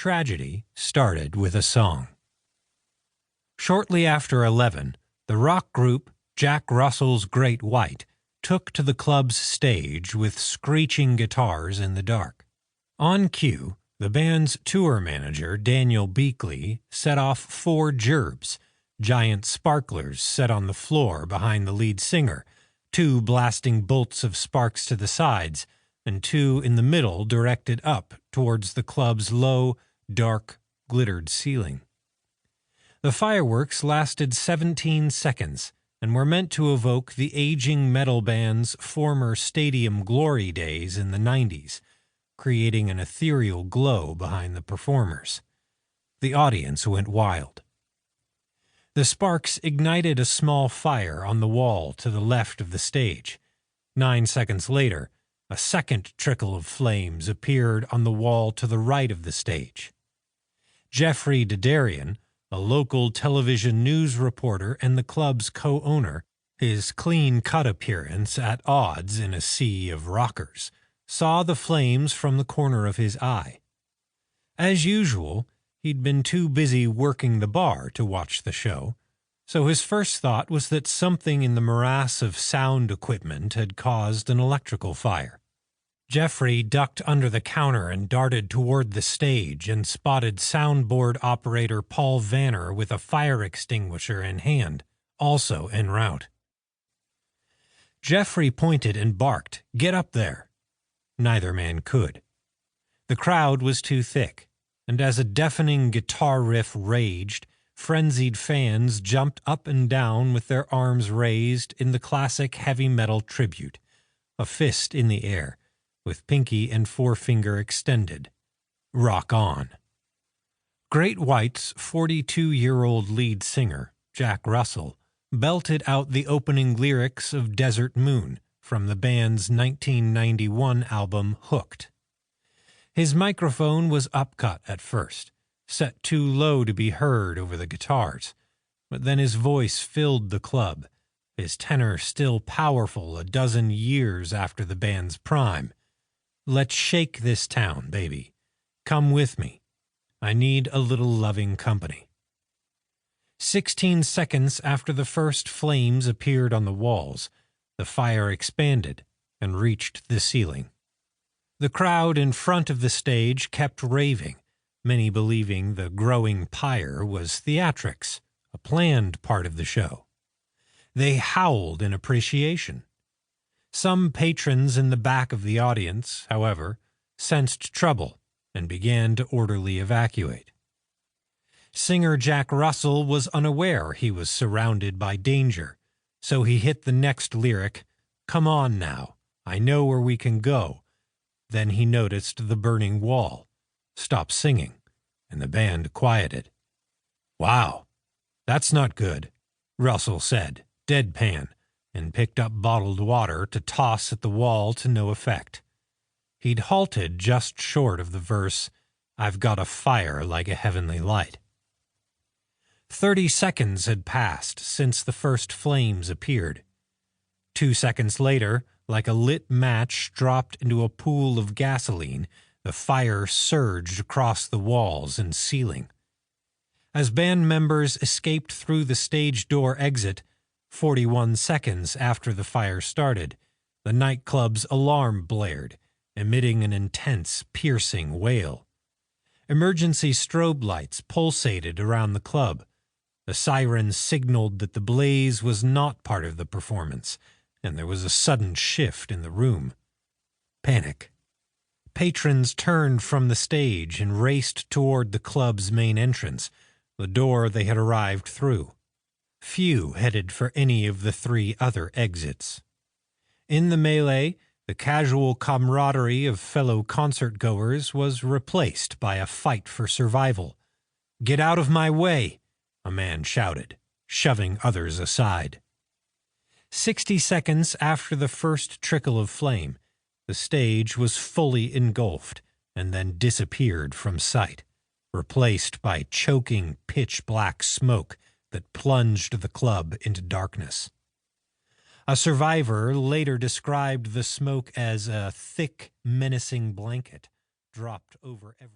tragedy started with a song. Shortly after 11, the rock group Jack Russell's Great White took to the club's stage with screeching guitars in the dark. On cue, the band's tour manager, Daniel Beakley, set off 4 gerbs, giant sparklers set on the floor behind the lead singer, 2 blasting bolts of sparks to the sides, and 2 in the middle directed up towards the club's low, dark, glittered ceiling. The fireworks lasted 17 seconds and were meant to evoke the aging metal band's former stadium glory days in the 90s, creating an ethereal glow behind the performers. The audience went wild. The sparks ignited a small fire on the wall to the left of the stage. 9 seconds later, a second trickle of flames appeared on the wall to the right of the stage. Jeffrey Dedarian, a local television news reporter and the club's co-owner, his clean-cut appearance at odds in a sea of rockers, saw the flames from the corner of his eye. As usual, he'd been too busy working the bar to watch the show, so his first thought was that something in the morass of sound equipment had caused an electrical fire. Jeffrey ducked under the counter and darted toward the stage and spotted soundboard operator Paul Vanner with a fire extinguisher in hand, also en route. Jeffrey pointed and barked, "Get up there!" Neither man could. The crowd was too thick, and as a deafening guitar riff raged, frenzied fans jumped up and down with their arms raised in the classic heavy metal tribute, a fist in the air, with pinky and forefinger extended. Rock on. Great White's 42-year-old lead singer, Jack Russell, belted out the opening lyrics of Desert Moon from the band's 1991 album Hooked. His microphone was upcut at first, set too low to be heard over the guitars, but then his voice filled the club, his tenor still powerful a dozen years after the band's prime. "Let's shake this town, baby. Come with me. I need a little loving company." 16 seconds after the first flames appeared on the walls, the fire expanded and reached the ceiling. The crowd in front of the stage kept raving, many believing the growing pyre was theatrics, a planned part of the show. They howled in appreciation. Some patrons in the back of the audience, however, sensed trouble and began to orderly evacuate. Singer Jack Russell was unaware he was surrounded by danger, so he hit the next lyric, "Come on now, I know where we can go." Then he noticed the burning wall, stopped singing, and the band quieted. "Wow, that's not good," Russell said, deadpan, and picked up bottled water to toss at the wall to no effect. He'd halted just short of the verse, "I've got a fire like a heavenly light." 30 seconds had passed since the first flames appeared. 2 seconds later, like a lit match dropped into a pool of gasoline, the fire surged across the walls and ceiling. As band members escaped through the stage door exit, 41 seconds after the fire started, the nightclub's alarm blared, emitting an intense, piercing wail. Emergency strobe lights pulsated around the club. The sirens signaled that the blaze was not part of the performance, and there was a sudden shift in the room. Panic. Patrons turned from the stage and raced toward the club's main entrance, the door they had arrived through. Few headed for any of the 3 other exits. In the melee, the casual camaraderie of fellow concert-goers was replaced by a fight for survival. "Get out of my way!" a man shouted, shoving others aside. 60 seconds after the first trickle of flame, the stage was fully engulfed and then disappeared from sight, replaced by choking pitch-black smoke that plunged the club into darkness. A survivor later described the smoke as a thick, menacing blanket dropped over every